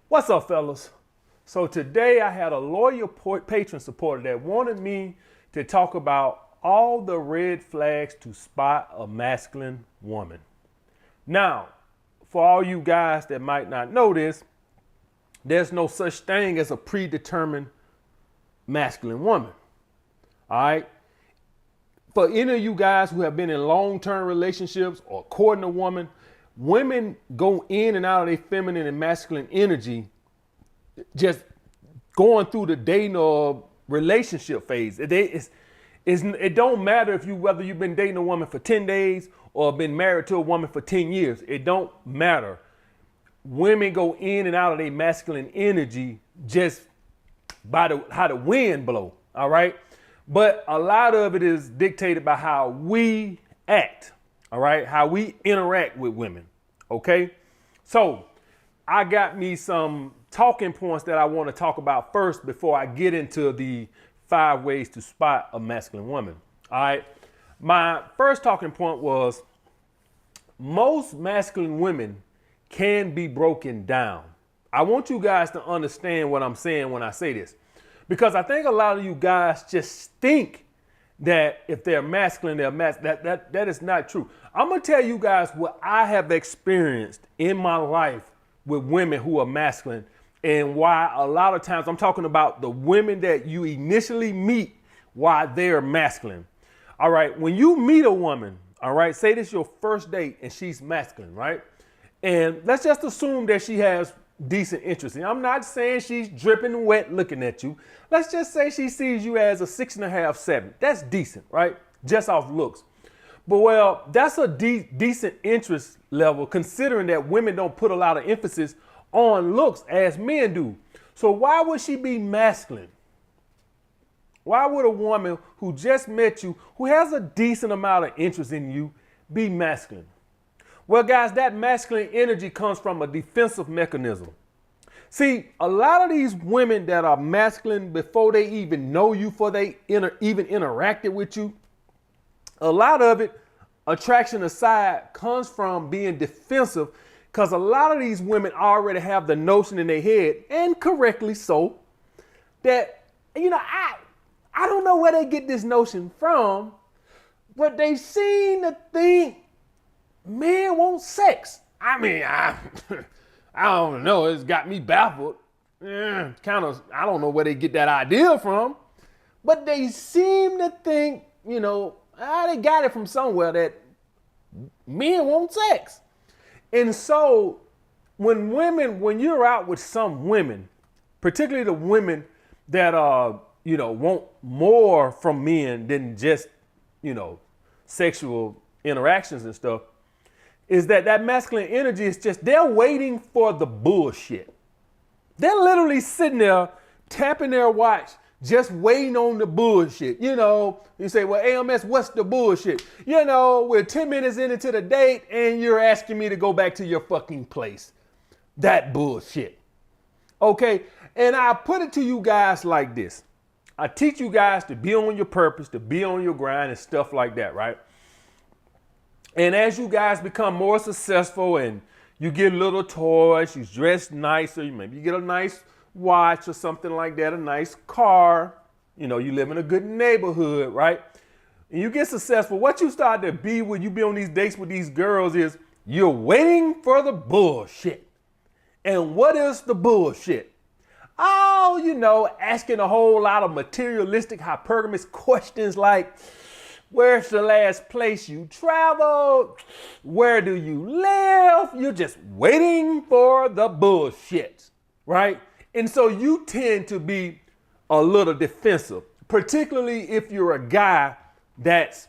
What's up, fellas? So today I had a loyal patron supporter that wanted me to talk about all the red flags to spot a masculine woman. Now, for all you guys that might not know this, there's no such thing as a predetermined masculine woman. All right? For any of you guys who have been in long-term relationships or courting a woman, women go in and out of their feminine and masculine energy just going through the dating or relationship phase. It don't matter whether you've been dating a woman for 10 days or been married to a woman for 10 years. It don't matter. Women go in and out of their masculine energy just by how the wind blow, all right? But a lot of it is dictated by how we act, all right? How we interact with women, okay? So I got me some talking points that I want to talk about first before I get into the 5 ways to spot a masculine woman, all right? My first talking point was most masculine women can be broken down. I want you guys to understand what I'm saying when I say this, because I think a lot of you guys just think that if they're masculine, they're masculine. That is not true. I'm going to tell you guys what I have experienced in my life with women who are masculine and why a lot of times I'm talking about the women that you initially meet, why they're masculine. All right. When you meet a woman, all right, say this is your first date and she's masculine, right? And let's just assume that she has decent interest. And I'm not saying she's dripping wet looking at you. Let's just say she sees you as a 6.5, 7. That's decent, right? Just off looks. But well, that's a decent interest level considering that women don't put a lot of emphasis on looks as men do. So why would she be masculine? Why would a woman who just met you, who has a decent amount of interest in you, be masculine? Well, guys, that masculine energy comes from a defensive mechanism. See, a lot of these women that are masculine before they even know you, before they even interacted with you, a lot of it, attraction aside, comes from being defensive because a lot of these women already have the notion in their head, and correctly so, that, I don't know where they get this notion from, but they seem to think men want sex. I don't know. It's got me baffled. I don't know where they get that idea from, but they seem to think, they got it from somewhere that men want sex. And so when you're out with some women, particularly the women that want more from men than just, sexual interactions and stuff, is that masculine energy is just, they're waiting for the bullshit. They're literally sitting there tapping their watch, just waiting on the bullshit. You say, well, AMS, what's the bullshit? We're 10 minutes into the date and you're asking me to go back to your fucking place. That bullshit. Okay. And I put it to you guys like this. I teach you guys to be on your purpose, to be on your grind and stuff like that, right? And as you guys become more successful and you get little toys, you dress nicer, maybe you get a nice watch or something like that, a nice car, you live in a good neighborhood, right? And you get successful. What you start to be when you be on these dates with these girls is you're waiting for the bullshit. And what is the bullshit? Oh, asking a whole lot of materialistic, hypergamous questions like, where's the last place you traveled? Where do you live? You're just waiting for the bullshit, right? And so you tend to be a little defensive, particularly if you're a guy that's,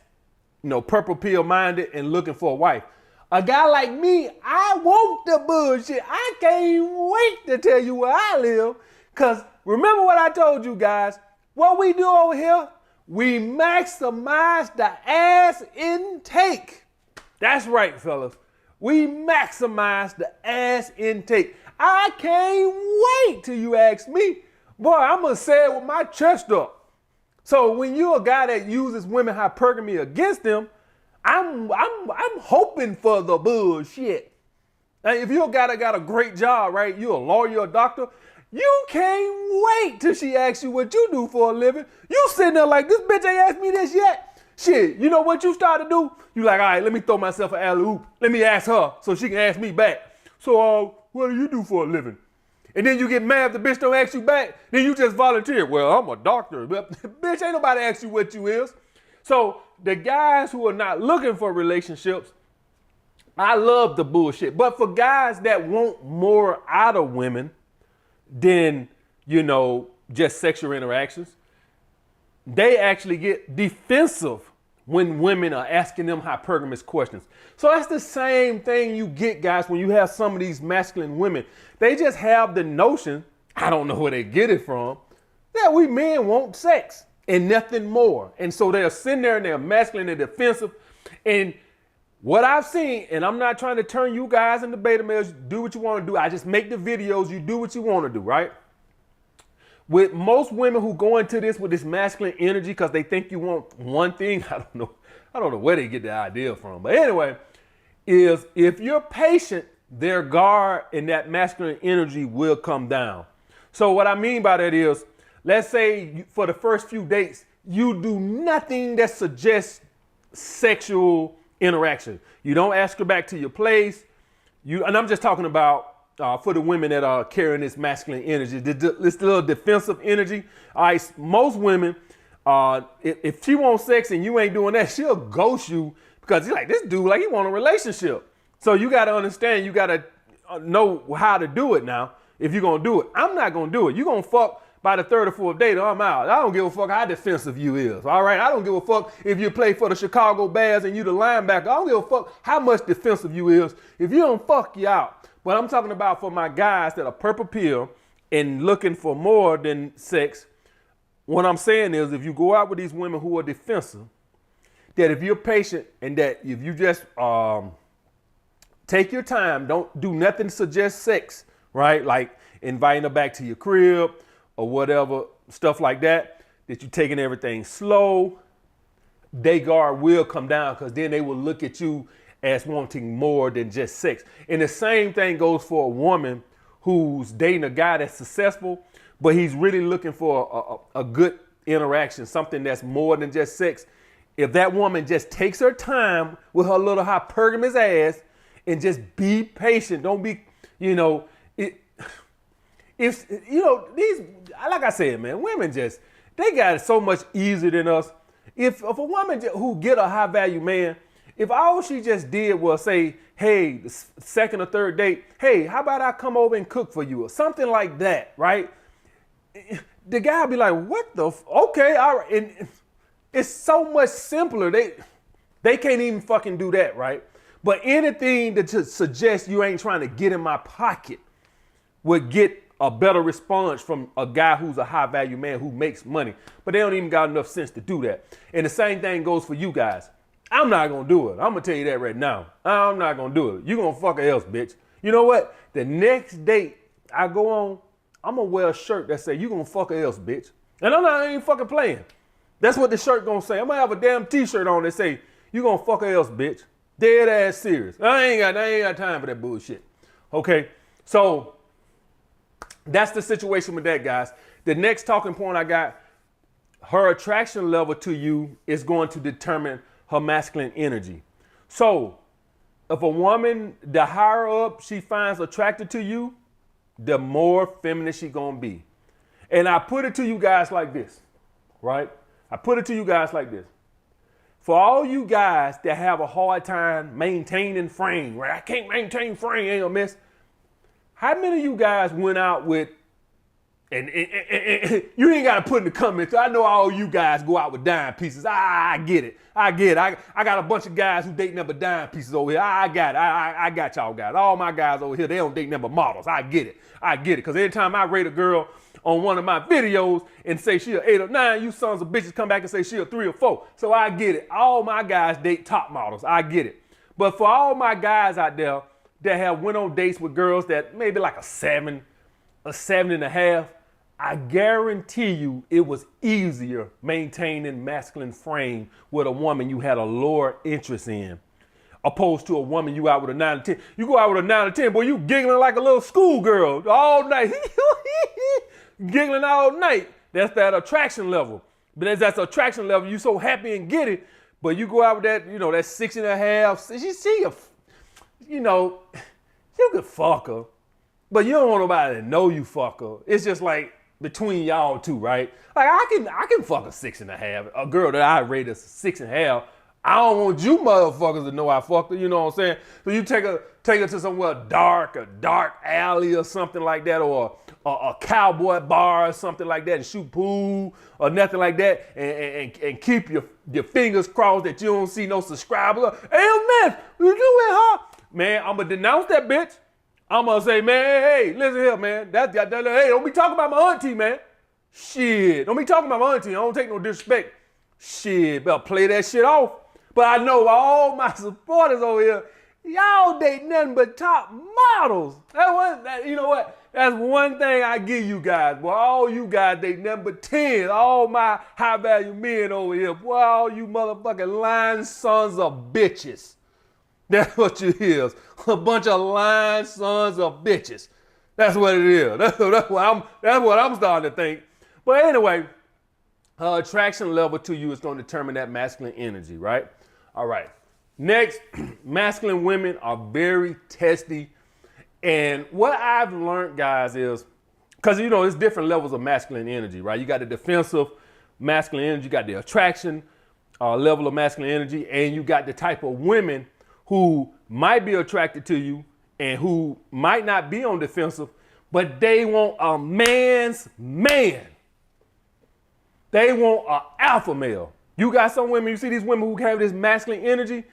purple pill minded and looking for a wife. A guy like me, I want the bullshit. I can't wait to tell you where I live. Because remember what I told you guys, what we do over here, we maximize the ass intake. That's right, fellas. We maximize the ass intake. I can't wait till you ask me. Boy, I'm going to say it with my chest up. So when you're a guy that uses women hypergamy against them, I'm hoping for the bullshit. Hey, if you a guy that got a great job, right? You a lawyer, you a doctor, you can't wait till she asks you what you do for a living. You sitting there like, this bitch ain't asked me this yet. Shit, you know what you start to do? You like, all right, let me throw myself an alley-oop. Let me ask her so she can ask me back. So, what do you do for a living? And then you get mad if the bitch don't ask you back. Then you just volunteer. Well, I'm a doctor. Bitch, ain't nobody ask you what you is. So the guys who are not looking for relationships, I love the bullshit. But for guys that want more out of women than, just sexual interactions, they actually get defensive when women are asking them hypergamous questions. So that's the same thing you get, guys, when you have some of these masculine women. They just have the notion, I don't know where they get it from, that we men want sex and nothing more. And so they're sitting there and they're masculine and defensive. And what I've seen, and I'm not trying to turn you guys into beta males, do what you want to do. I just make the videos, you do what you want to do, right? With most women who go into this with this masculine energy because they think you want one thing, I don't know where they get the idea from. But anyway, is if you're patient, their guard and that masculine energy will come down. So what I mean by that is, let's say for the first few dates, you do nothing that suggests sexual interaction. You don't ask her back to your place. And I'm just talking about for the women that are carrying this masculine energy, this little defensive energy. All right, most women, if she wants sex and you ain't doing that, she'll ghost you because you're like, this dude, like he want a relationship. So you got to understand, you got to know how to do it now if you're going to do it. I'm not going to do it. You're going to fuck by the third or fourth date, I'm out. I don't give a fuck how defensive you is, all right? I don't give a fuck if you play for the Chicago Bears and you the linebacker. I don't give a fuck how much defensive you is. If you don't fuck, you out. But I'm talking about for my guys that are purple pill and looking for more than sex, what I'm saying is if you go out with these women who are defensive, that if you're patient and that if you just take your time, don't do nothing to suggest sex, right? Like inviting her back to your crib or whatever, stuff like that, that you're taking everything slow, they guard will come down because then they will look at you as wanting more than just sex. And the same thing goes for a woman who's dating a guy that's successful, but he's really looking for a good interaction, something that's more than just sex. If that woman just takes her time with her little hypergamous ass and just be patient, don't be, these, like I said, man, women they got it so much easier than us. If a woman who get a high value man, if all she just did was say, hey, the second or third date, hey, how about I come over and cook for you or something like that, right? The guy be like, what the, okay, all right. And it's so much simpler. They can't even fucking do that, right? But anything that just suggests you ain't trying to get in my pocket would get a better response from a guy who's a high value man who makes money, but they don't even got enough sense to do that. And the same thing goes for you guys. I'm not going to do it. I'm going to tell you that right now. I'm not going to do it. You're going to fuck her else, bitch. You know what? The next date I go on, I'm going to wear a shirt that say, you going to fuck her else, bitch. And I ain't fucking playing. That's what the shirt going to say. I'm going to have a damn t-shirt on that say, you going to fuck her else, bitch. Dead ass serious. I ain't got time for that bullshit. Okay? So that's the situation with that, guys. The next talking point I got, her attraction level to you is going to determine her masculine energy. So if a woman, the higher up she finds attracted to you, the more feminine she gonna be. And I put it to you guys like this, right? I put it to you guys like this. For all you guys that have a hard time maintaining frame, right? I can't maintain frame, ain't no miss. How many of you guys went out with, and you ain't got to put in the comments. I know all you guys go out with dime pieces. I get it. I got a bunch of guys who date number dime pieces over here. I got it. I got y'all guys. All my guys over here, they don't date number models. I get it. Because every time I rate a girl on one of my videos and say she an 8 or 9, you sons of bitches come back and say she a 3 or 4. So I get it. All my guys date top models. I get it. But for all my guys out there that have went on dates with girls that maybe like a 7, a 7.5, I guarantee you it was easier maintaining masculine frame with a woman you had a lower interest in. opposed to a woman you out with a 9 to 10. You go out with a 9 to 10, boy, you giggling like a little schoolgirl all night. Giggling all night. That's that attraction level. But that's attraction level, you so happy and get it, but you go out with that, that 6.5. You see, you could fuck her, but you don't want nobody to know you fuck her. It's just like between y'all two, right? Like I can fuck a 6.5. A girl that I rate as 6.5. I don't want you motherfuckers to know I fucked her, you know what I'm saying? So you take her to somewhere dark, a dark alley or something like that, or a cowboy bar or something like that, and shoot pool or nothing like that, and keep your fingers crossed that you don't see no subscribers. Hey, man, you with her? Man, I'm gonna denounce that bitch. I'm gonna say, man, hey, listen here, man. Hey, don't be talking about my auntie, man. Shit, don't be talking about my auntie. I don't take no disrespect. Shit, better play that shit off. But I know all my supporters over here, y'all date nothing but top models. You know what? That's one thing I give you guys. Boy, all you guys date nothing but 10. All my high value men over here. Boy, all you motherfucking lying sons of bitches. That's what you is. A bunch of lying sons of bitches. That's what it is. That's what I'm starting to think. But anyway, her attraction level to you is going to determine that masculine energy, right? All right. Next, masculine women are very testy. And what I've learned, guys, is, because, it's different levels of masculine energy, right? You got the defensive masculine energy, you got the attraction level of masculine energy, and you got the type of women who might be attracted to you and who might not be on defensive, but they want a man's man. They want an alpha male. You got some women, you see these women who have this masculine energy,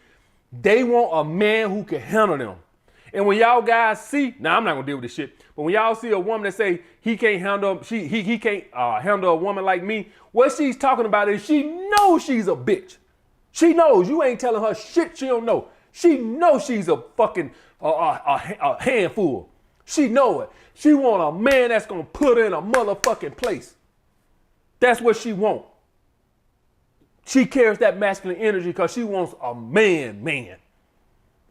they want a man who can handle them. And when y'all guys see, now I'm not gonna deal with this shit, but when y'all see a woman that say he can't handle, he can't handle a woman like me, what she's talking about is she knows she's a bitch. She knows you ain't telling her shit she don't know. She knows she's a fucking a handful. She know it. She want a man that's gonna put her in a motherfucking place. That's what she want. She carries that masculine energy because she wants a man.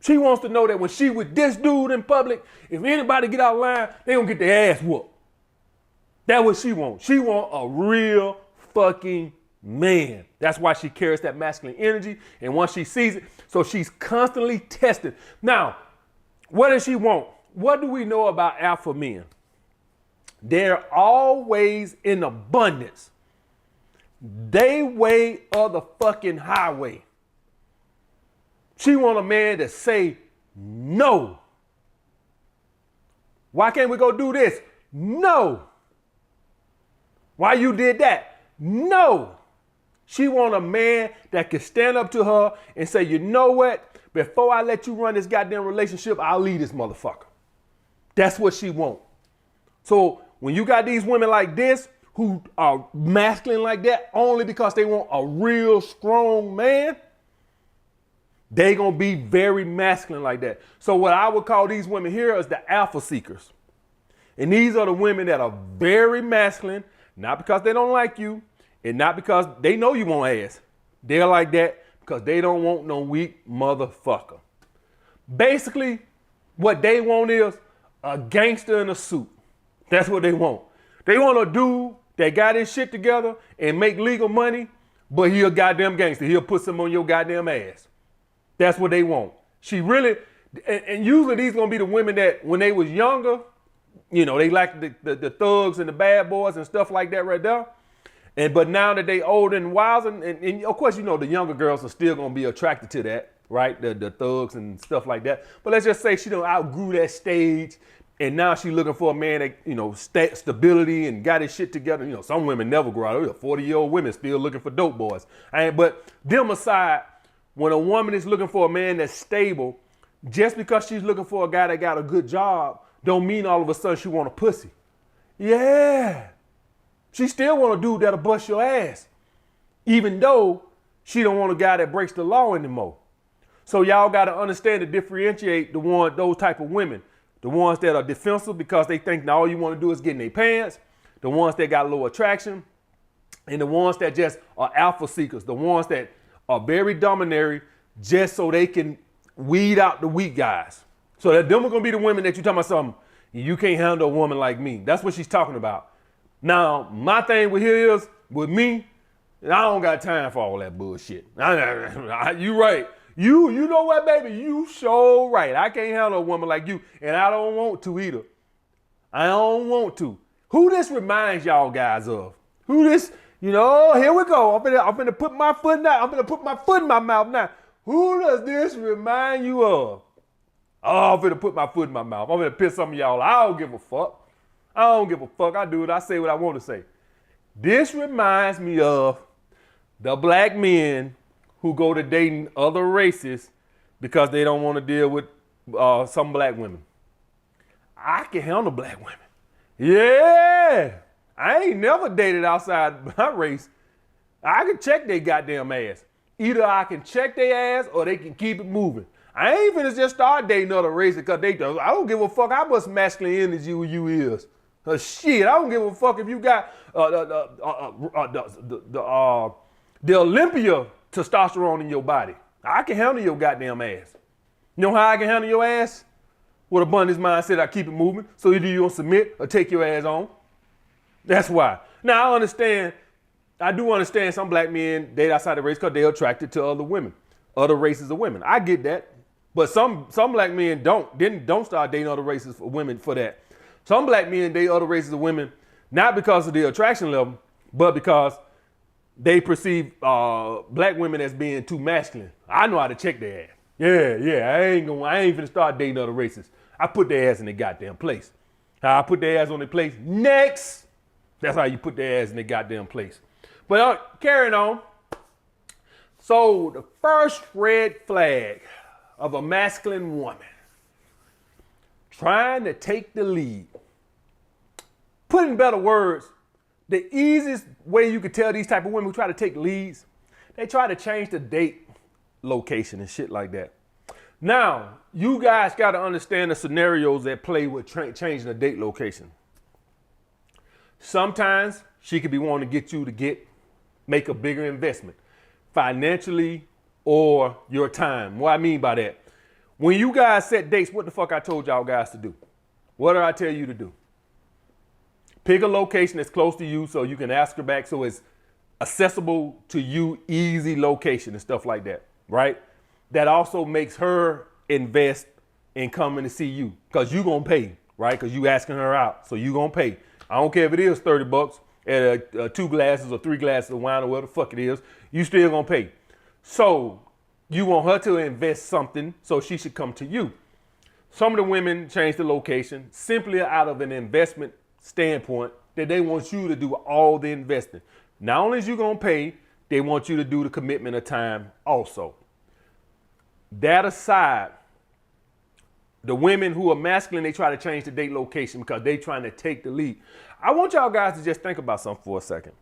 She wants to know that when she with this dude in public, if anybody get out of line, they gonna get their ass whooped. That's what she wants. She want a real fucking man. That's why she carries that masculine energy. And once she sees it, so she's constantly tested. Now, what does she want? What do we know about alpha men? They're always in abundance. They way of the fucking highway. She want a man to say no. Why can't we go do this? No. Why you did that? No. She want a man that can stand up to her and say, you know what? Before I let you run this goddamn relationship, I'll leave this motherfucker. That's what she want. So when you got these women like this who are masculine like that only because they want a real strong man, they gonna be very masculine like that. So what I would call these women here is the alpha seekers. And these are the women that are very masculine, not because they don't like you, and not because they know you want ass. They're like that because they don't want no weak motherfucker. Basically, what they want is a gangster in a suit. That's what they want. They want a dude that got his shit together and make legal money, but he a goddamn gangster. He'll put some on your goddamn ass. That's what they want. She really, and usually these gonna be the women that when they was younger, they like the thugs and the bad boys and stuff like that right there. But now that they older and wiser, and of course, the younger girls are still gonna be attracted to that, right? The thugs and stuff like that. But let's just say she done outgrew that stage, and now she looking for a man that, stability and got his shit together. Some women never grow out. 40-year-old women still looking for dope boys. But them aside, when a woman is looking for a man that's stable, just because she's looking for a guy that got a good job, don't mean all of a sudden she want a pussy. Yeah. She still want a dude that'll bust your ass, even though she don't want a guy that breaks the law anymore. So y'all got to understand to differentiate those type of women. The ones that are defensive because they think now all you want to do is get in their pants. The ones that got low attraction. And the ones that just are alpha seekers. The ones that are very dominatory just so they can weed out the weak guys. So that them are gonna be the women that you talking about something. You can't handle a woman like me. That's what she's talking about. Now, my thing with here is, with me, I don't got time for all that bullshit. You right. You know what, baby? You so right. I can't handle a woman like you, and I don't want to either. I don't want to. Who this reminds y'all guys of? Who this, here we go. I'm gonna put my foot now. I'm gonna put my foot in my mouth now. Who does this remind you of? Oh, I'm gonna put my foot in my mouth. I'm gonna piss some of y'all. I don't give a fuck. I don't give a fuck. I do it. I say what I want to say. This reminds me of the black men who go to dating other races because they don't want to deal with some black women. I can handle black women. Yeah. I ain't never dated outside my race. I can check their goddamn ass. Either I can check their ass or they can keep it moving. I ain't finna just start dating other races because I don't give a fuck how much masculine energy you is. Shit, I don't give a fuck if you got the Olympia testosterone in your body. I can handle your goddamn ass. You know how I can handle your ass? With abundance mindset, I keep it moving. So either you don't submit or take your ass on. That's why. Now I do understand some black men date outside the race because they're attracted to other women, other races of women. I get that. But some black men don't start dating other races for women for that. Some black men date other races of women, not because of their attraction level, but because they perceive black women as being too masculine. I know how to check their ass. Yeah, I ain't finna start dating other races. I put their ass in their goddamn place. How I put their ass on their place? Next. That's how you put their ass in their goddamn place. But carrying on. So the first red flag of a masculine woman trying to take the lead. Put in better words, the easiest way you could tell these type of women who try to take leads, they try to change the date location and shit like that. Now, you guys got to understand the scenarios that play with changing the date location. Sometimes she could be wanting to get you to make a bigger investment financially or your time. What I mean by that, when you guys set dates, what the fuck I told y'all guys to do? What did I tell you to do? Pick a location that's close to you so you can ask her back so it's accessible to you, easy location and stuff like that, right? That also makes her invest in coming to see you because you gonna pay, right? Because you asking her out, so you gonna pay. I don't care if it is $30 at 2 glasses or 3 glasses of wine or whatever the fuck it is, you still gonna pay. So you want her to invest something, so she should come to you. Some of the women change the location simply out of an investment standpoint that they want you to do all the investing. Not only is you gonna pay, they want you to do the commitment of time also. That aside, the women who are masculine, they try to change the date location because they trying to take the lead. I want y'all guys to just think about something for a second.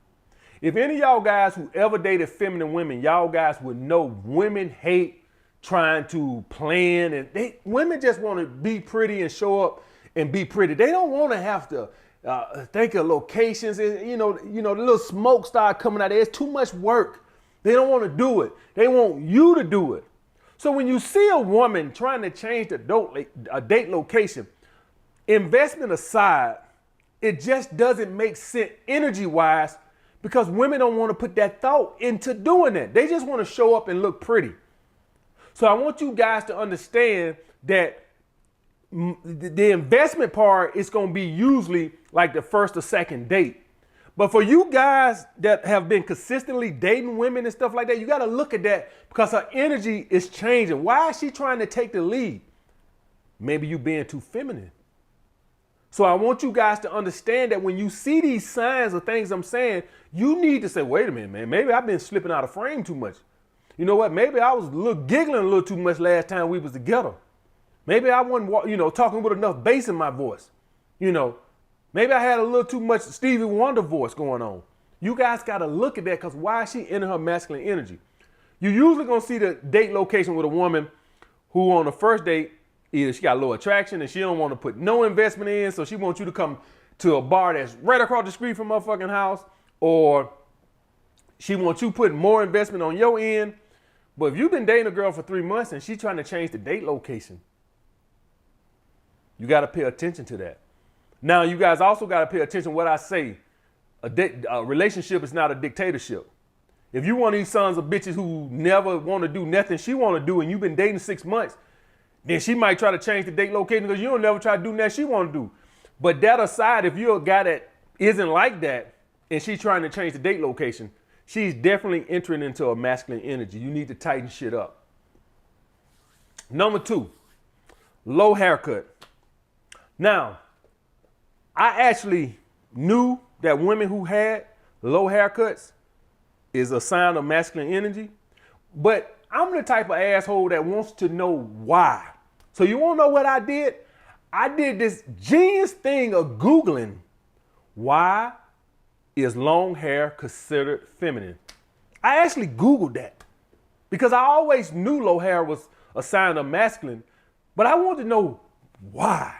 If any of y'all guys who ever dated feminine women, y'all guys would know women hate trying to plan, and women just want to be pretty and show up and be pretty. They don't want to have to think of locations. And, the little smoke start coming out there. It's too much work. They don't want to do it. They want you to do it. So when you see a woman trying to change a date location, investment aside, it just doesn't make sense energy-wise because women don't want to put that thought into doing that. They just want to show up and look pretty. So I want you guys to understand that the investment part is going to be usually like the first or second date. But for you guys that have been consistently dating women and stuff like that, you got to look at that because her energy is changing. Why is she trying to take the lead? Maybe you being too feminine. So I want you guys to understand that when you see these signs of things I'm saying, you need to say, wait a minute, man, maybe I've been slipping out of frame too much. You know what? Maybe I was giggling a little too much last time we was together. Maybe I wasn't, talking with enough bass in my voice. Maybe I had a little too much Stevie Wonder voice going on. You guys got to look at that because why is she in her masculine energy? You're usually going to see the date location with a woman who on the first date, either she got low attraction and she don't want to put no investment in, so she wants you to come to a bar that's right across the street from her fucking house, or she wants you putting more investment on your end, But if you've been dating a girl for 3 months and she's trying to change the date location, you got to pay attention to that. Now, you guys also got to pay attention to what I say. A relationship is not a dictatorship. If you one of these sons of bitches who never want to do nothing she want to do and you've been dating 6 months, then she might try to change the date location because you don't never try to do nothing she want to do. But that aside, if you're a guy that isn't like that and she's trying to change the date location, she's definitely entering into a masculine energy. You need to tighten shit up. Number 2, low haircut. Now, I actually knew that women who had low haircuts is a sign of masculine energy, but I'm the type of asshole that wants to know why. So you want to know what I did? I did this genius thing of Googling, why is long hair considered feminine? I actually Googled that because I always knew low hair was a sign of masculine, but I wanted to know why.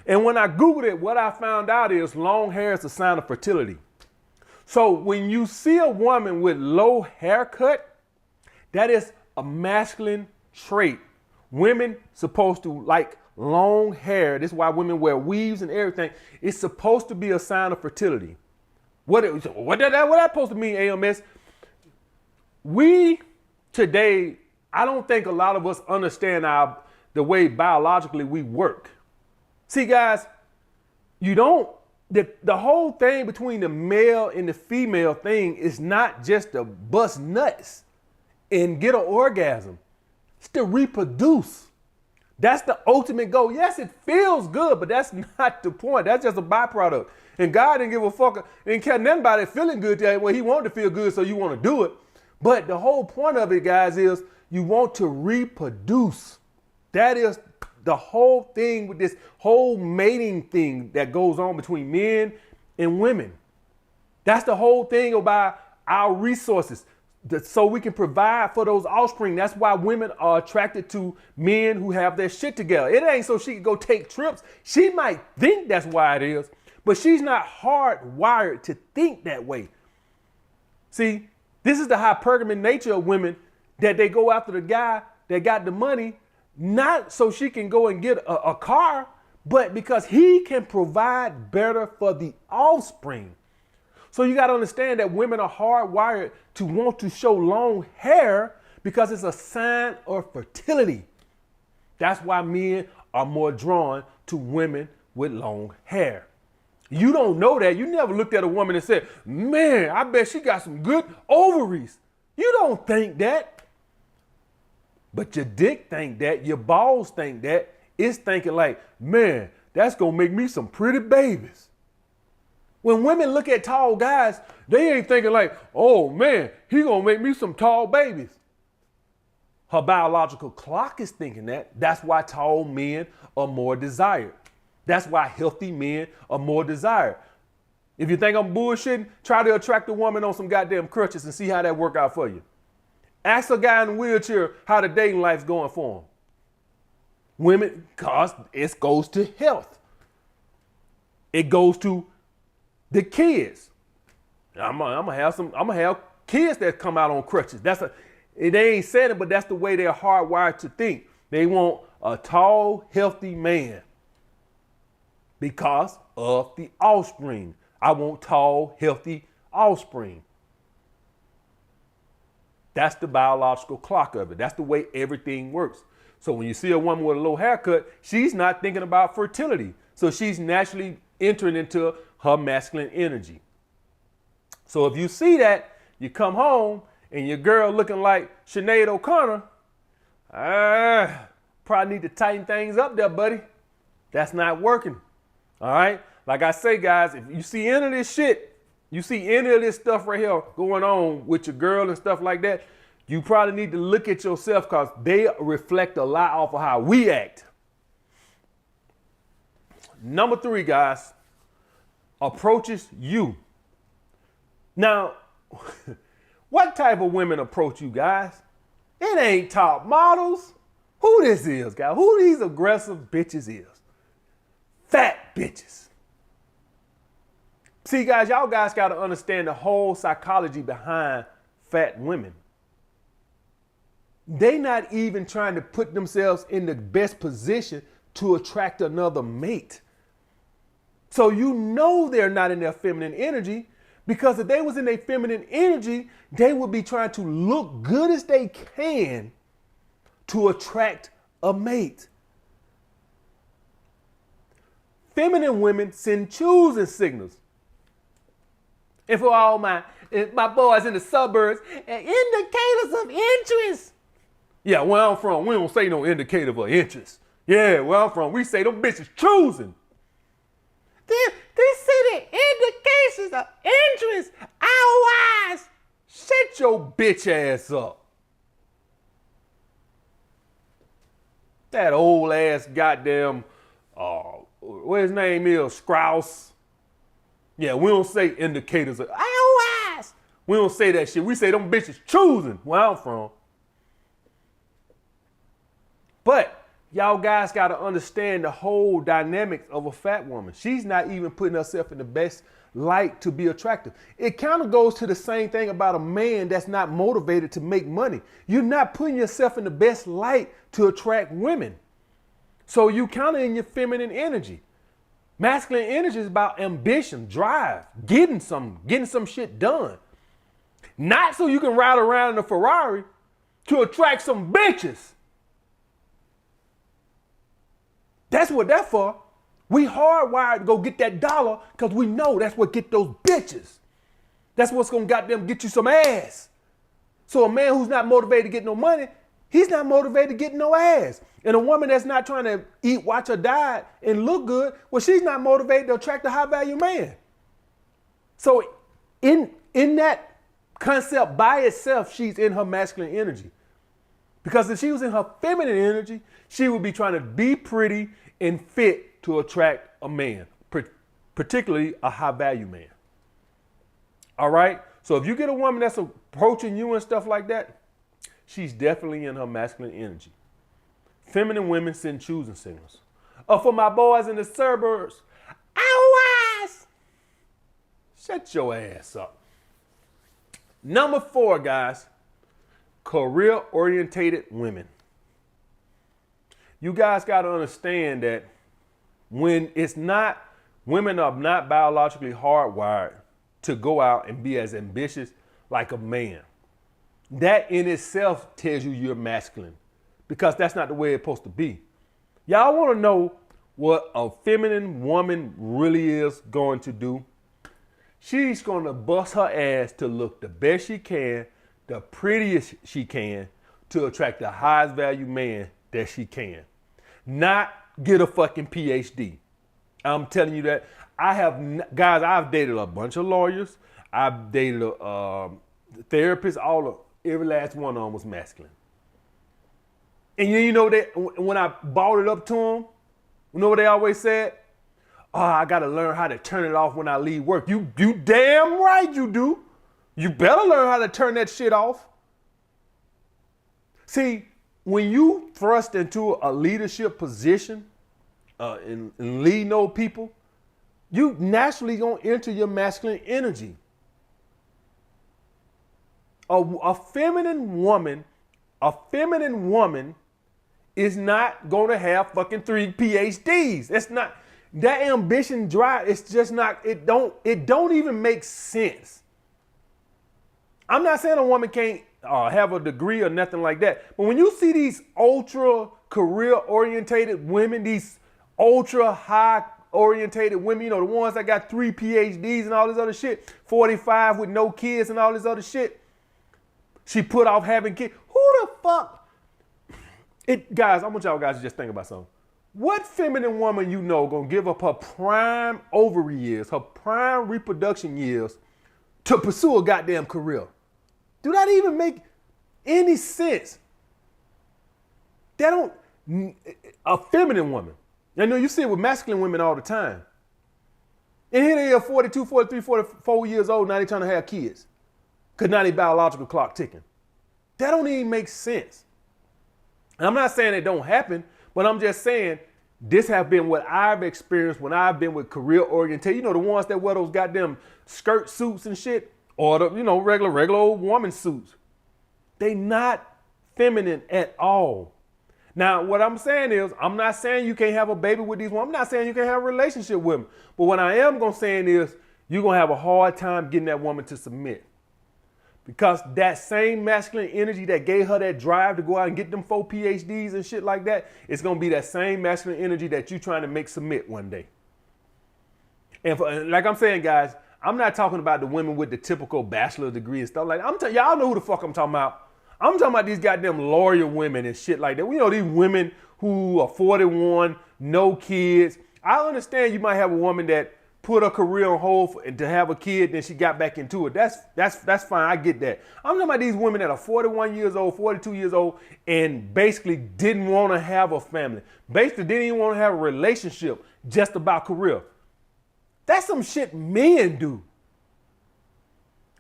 And when I Googled it, what I found out is long hair is a sign of fertility. So when you see a woman with low haircut, that is a masculine trait. Women supposed to like long hair. This is why women wear weaves and everything. It's supposed to be a sign of fertility. What that supposed to mean, AMS? We today, I don't think a lot of us understand the way biologically we work. See, guys, the whole thing between the male and the female thing is not just to bust nuts and get an orgasm. It's to reproduce. That's the ultimate goal. Yes, it feels good, but that's not the point. That's just a byproduct. And God didn't give a fuck, didn't care nothing about it feeling good. Well, he wanted to feel good, so you want to do it. But the whole point of it, guys, is you want to reproduce. That is the whole thing with this whole mating thing that goes on between men and women. That's the whole thing about our resources, so we can provide for those offspring. That's why women are attracted to men who have their shit together. It ain't so she can go take trips. She might think that's why it is, but she's not hardwired to think that way. See, this is the hypergamy nature of women, that they go after the guy that got the money, not so she can go and get a car, but because he can provide better for the offspring. So you got to understand that women are hardwired to want to show long hair because it's a sign of fertility. That's why men are more drawn to women with long hair. You don't know that. You never looked at a woman and said, man, I bet she got some good ovaries. You don't think that. But your dick think that, your balls think that. It's thinking like, man, that's going to make me some pretty babies. When women look at tall guys, they ain't thinking like, oh man, he going to make me some tall babies. Her biological clock is thinking that. That's why tall men are more desired. That's why healthy men are more desired. If you think I'm bullshitting, try to attract a woman on some goddamn crutches and see how that work out for you. Ask a guy in a wheelchair how the dating life's going for him. Women, cause it goes to health. It goes to the kids. I'm gonna have kids that come out on crutches. They ain't said it, but that's the way they're hardwired to think. They want a tall, healthy man because of the offspring. I want tall, healthy offspring. That's the biological clock of it. That's the way everything works. So when you see a woman with a low haircut, she's not thinking about fertility. So she's naturally entering into her masculine energy. So if you see that, you come home and your girl looking like Sinead O'Connor, probably need to tighten things up there, buddy. That's not working. All right? Like I say, guys, if you see any of this shit, you see any of this stuff right here going on with your girl and stuff like that, you probably need to look at yourself because they reflect a lot off of how we act. Number 3, guys, approaches you. Now, what type of women approach you, guys? It ain't top models. Who this is, guys? Who these aggressive bitches is? Fat bitches. See, guys, y'all guys got to understand the whole psychology behind fat women. They not even trying to put themselves in the best position to attract another mate. So you know they're not in their feminine energy, because if they was in their feminine energy, they would be trying to look good as they can to attract a mate. Feminine women send choosing signals. And for all my boys in the suburbs, indicators of interest. Yeah, where I'm from, we don't say no indicator of interest. Yeah, where I'm from, we say them bitches choosing. They say the indications of interest. Our eyes. Shut your bitch ass up. That old ass goddamn, what his name is, Strauss. Yeah, we don't say indicators of our eyes. We don't say that shit. We say them bitches choosing where I'm from. But y'all guys got to understand the whole dynamics of a fat woman. She's not even putting herself in the best light to be attractive. It kind of goes to the same thing about a man that's not motivated to make money. You're not putting yourself in the best light to attract women. So you kind of in your feminine energy. Masculine energy is about ambition, drive, getting some shit done. Not so you can ride around in a Ferrari to attract some bitches. That's what that's for. We hardwired to go get that dollar because we know that's what get those bitches. That's what's gonna goddamn get you some ass. So a man who's not motivated to get no money, he's not motivated to get no ass. And a woman that's not trying to eat, watch her diet, and look good, well, she's not motivated to attract a high value man. So in that concept by itself, she's in her masculine energy. Because if she was in her feminine energy, she would be trying to be pretty and fit to attract a man, particularly a high value man. All right? So if you get a woman that's approaching you and stuff like that, she's definitely in her masculine energy. Feminine women send choosing signals. For my boys in the suburbs, our eyes. Shut your ass up. Number 4, guys, career-orientated women. You guys got to understand that when women are not biologically hardwired to go out and be as ambitious like a man. That in itself tells you you're masculine, because that's not the way it's supposed to be. Y'all want to know what a feminine woman really is going to do? She's going to bust her ass to look the best she can, the prettiest she can, to attract the highest value man that she can. Not get a fucking PhD. I'm telling you that. I've dated a bunch of lawyers. I've dated a therapist. Every last one of them was masculine. And you know that when I brought it up to them, you know what they always said? Oh, I got to learn how to turn it off when I leave work. You damn right you do. You better learn how to turn that shit off. See, when you thrust into a leadership position and lead those people, you naturally gonna enter your masculine energy. A feminine woman is not gonna have fucking 3 PhDs. It's not that ambition drive. It's just not. It don't even make sense. I'm not saying a woman can't have a degree or nothing like that. But when you see these ultra career orientated women, these ultra high orientated women, you know, the ones that got 3 PhDs and all this other shit, 45 with no kids and all this other shit. She put off having kids. Who the fuck? Guys, I want y'all guys to just think about something. What feminine woman you know gonna give up her prime ovary years, her prime reproduction years to pursue a goddamn career? Do that even make any sense? A feminine woman. I know you see it with masculine women all the time. And here they are 42, 43, 44 years old, now they trying to have kids. Because now they biological clock ticking. That don't even make sense. And I'm not saying it don't happen, but I'm just saying this have been what I've experienced when I've been with career oriented. You know, the ones that wear those goddamn skirt suits and shit, or the, you know, regular old woman suits. They not feminine at all. Now, what I'm saying is, I'm not saying you can't have a baby with these women. I'm not saying you can't have a relationship with them. But what I am going to say is, you're going to have a hard time getting that woman to submit. Because that same masculine energy that gave her that drive to go out and get them 4 PhDs and shit like that, it's going to be that same masculine energy that you're trying to make submit one day. And like I'm saying, guys, I'm not talking about the women with the typical bachelor degree and stuff like that. Y'all know who the fuck I'm talking about. I'm talking about these goddamn lawyer women and shit like that. You know, these women who are 41, no kids. I understand you might have a woman that put her career on hold to have a kid, then she got back into it. That's fine. I get that. I'm talking about these women that are 41 years old, 42 years old, and basically didn't want to have a family. Basically didn't even want to have a relationship just about career. That's some shit men do.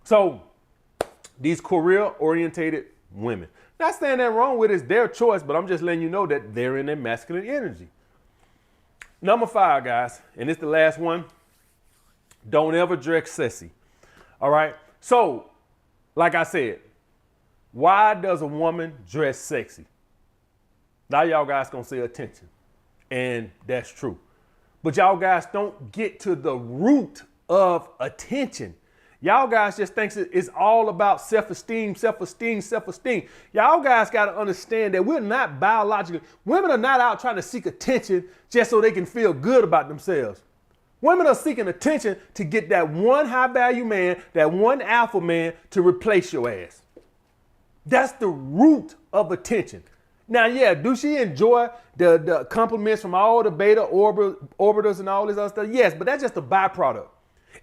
So these career-orientated women. Not saying that wrong with it, it's their choice, but I'm just letting you know that they're in their masculine energy. Number 5, guys, and it's the last one. Don't ever dress sexy. All right. So, like I said, why does a woman dress sexy? Now y'all guys gonna say attention. And that's true. But y'all guys don't get to the root of attention. Y'all guys just think it's all about self-esteem, self-esteem, self-esteem. Y'all guys got to understand that we're not biologically, women are not out trying to seek attention just so they can feel good about themselves. Women are seeking attention to get that one high value man, that one alpha man to replace your ass. That's the root of attention. Now, yeah, do she enjoy the compliments from all the beta orbiters and all this other stuff? Yes, but that's just a byproduct.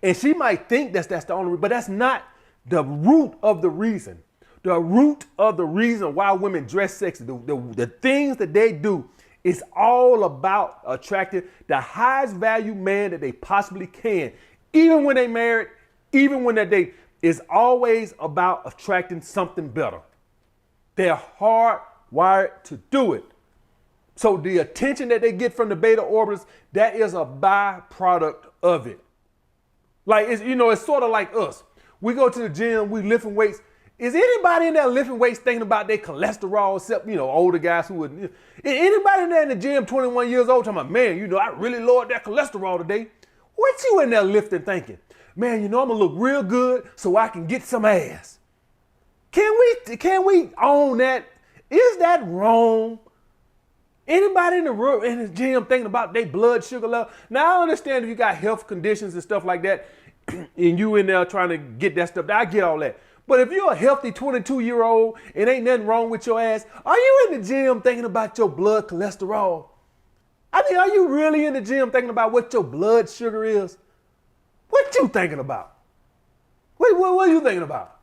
And she might think that's the only reason, but that's not the root of the reason. The root of the reason why women dress sexy, the things that they do, is all about attracting the highest value man that they possibly can. Even when they married, even when they date, it's always about attracting something better. They're hardwired to do it. So the attention that they get from the beta orbiters, that is a byproduct of it. Like, it's sort of like us. We go to the gym, we lifting weights. Is anybody in there lifting weights thinking about their cholesterol except, older guys who would? Is anybody in there in the gym 21 years old talking about, man, I really lowered that cholesterol today? What you in there lifting thinking? Man, I'm going to look real good so I can get some ass. Can we own that? Is that wrong? Anybody in the gym thinking about their blood sugar level? Now, I understand if you got health conditions and stuff like that, and you in there trying to get that stuff, I get all that. But if you're a healthy 22-year-old and ain't nothing wrong with your ass, are you in the gym thinking about your blood cholesterol? I mean, are you really in the gym thinking about what your blood sugar is? What you thinking about? What are you thinking about?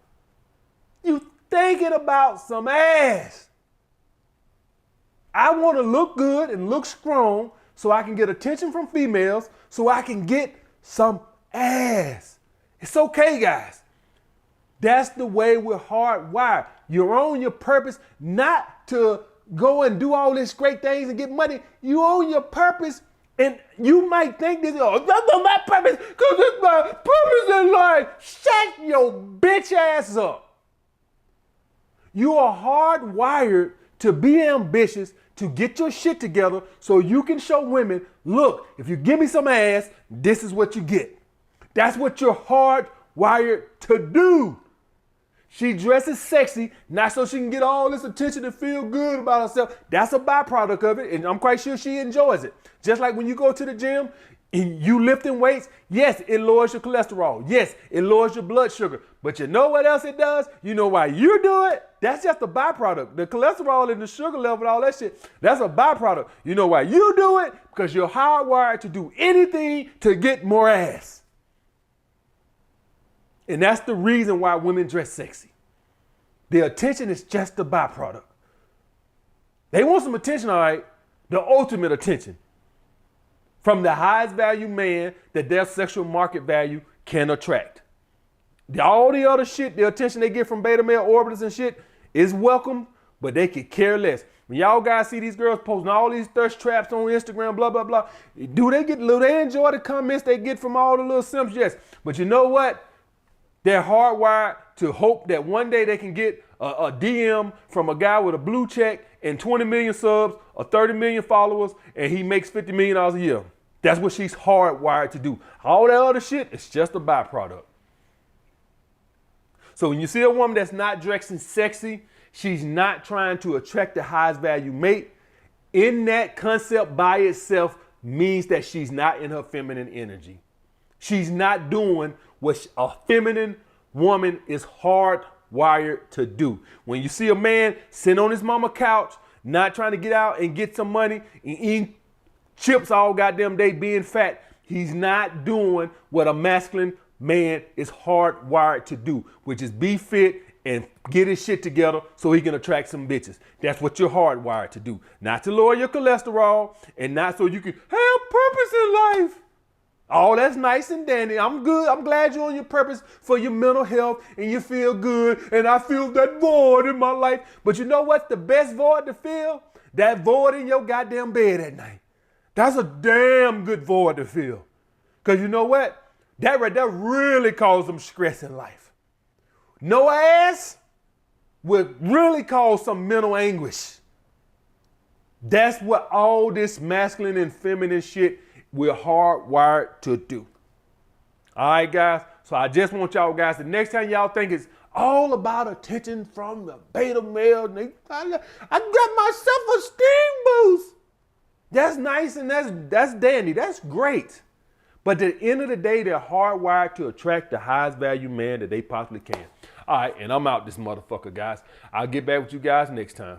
You thinking about some ass. I want to look good and look strong so I can get attention from females, so I can get some ass. It's okay, guys. That's the way we're hardwired. You're on your purpose not to go and do all these great things and get money. You own your purpose, and you might think this, that's not my purpose because it's my purpose in life. Shut your bitch ass up. You are hardwired to be ambitious, to get your shit together so you can show women, look, if you give me some ass, this is what you get. That's what you're hardwired to do. She dresses sexy, not so she can get all this attention and feel good about herself. That's a byproduct of it, and I'm quite sure she enjoys it. Just like when you go to the gym and you lifting weights, yes, it lowers your cholesterol. Yes, it lowers your blood sugar. But you know what else it does? You know why you do it? That's just a byproduct. The cholesterol and the sugar level and all that shit, that's a byproduct. You know why you do it? Because you're hardwired to do anything to get more ass. And that's the reason why women dress sexy. The attention is just a byproduct. They want some attention, all right, the ultimate attention from the highest value man that their sexual market value can attract. All the other shit, the attention they get from beta male orbiters and shit is welcome, but they could care less. When y'all guys see these girls posting all these thirst traps on Instagram, blah, blah, blah, do they enjoy the comments they get from all the little simps? Yes. But you know what? They're hardwired to hope that one day they can get a DM from a guy with a blue check and 20 million subs or 30 million followers, and he makes $50 million a year. That's what she's hardwired to do. All that other shit is just a byproduct. So when you see a woman that's not dressing sexy, she's not trying to attract the highest value mate. In that concept by itself means that she's not in her feminine energy. She's not doing what a feminine woman is hardwired to do. When you see a man sitting on his mama couch, not trying to get out and get some money and eating chips all goddamn day being fat, he's not doing what a masculine man is hardwired to do, which is be fit and get his shit together so he can attract some bitches. That's what you're hardwired to do. Not to lower your cholesterol and not so you can have purpose in life. Oh, that's nice and dandy. I'm good. I'm glad you're on your purpose for your mental health and you feel good. And I feel that void in my life. But you know what's the best void to feel? That void in your goddamn bed at night. That's a damn good void to feel. Because you know what? That right there really causes some stress in life. No ass would really cause some mental anguish. That's what all this masculine and feminine shit we're hardwired to do. All right, guys. So I just want y'all guys, the next time y'all think it's all about attention from the beta male, I got myself a steam boost. That's nice and that's dandy. That's great. But at the end of the day, they're hardwired to attract the highest value man that they possibly can. All right, and I'm out this motherfucker, guys. I'll get back with you guys next time.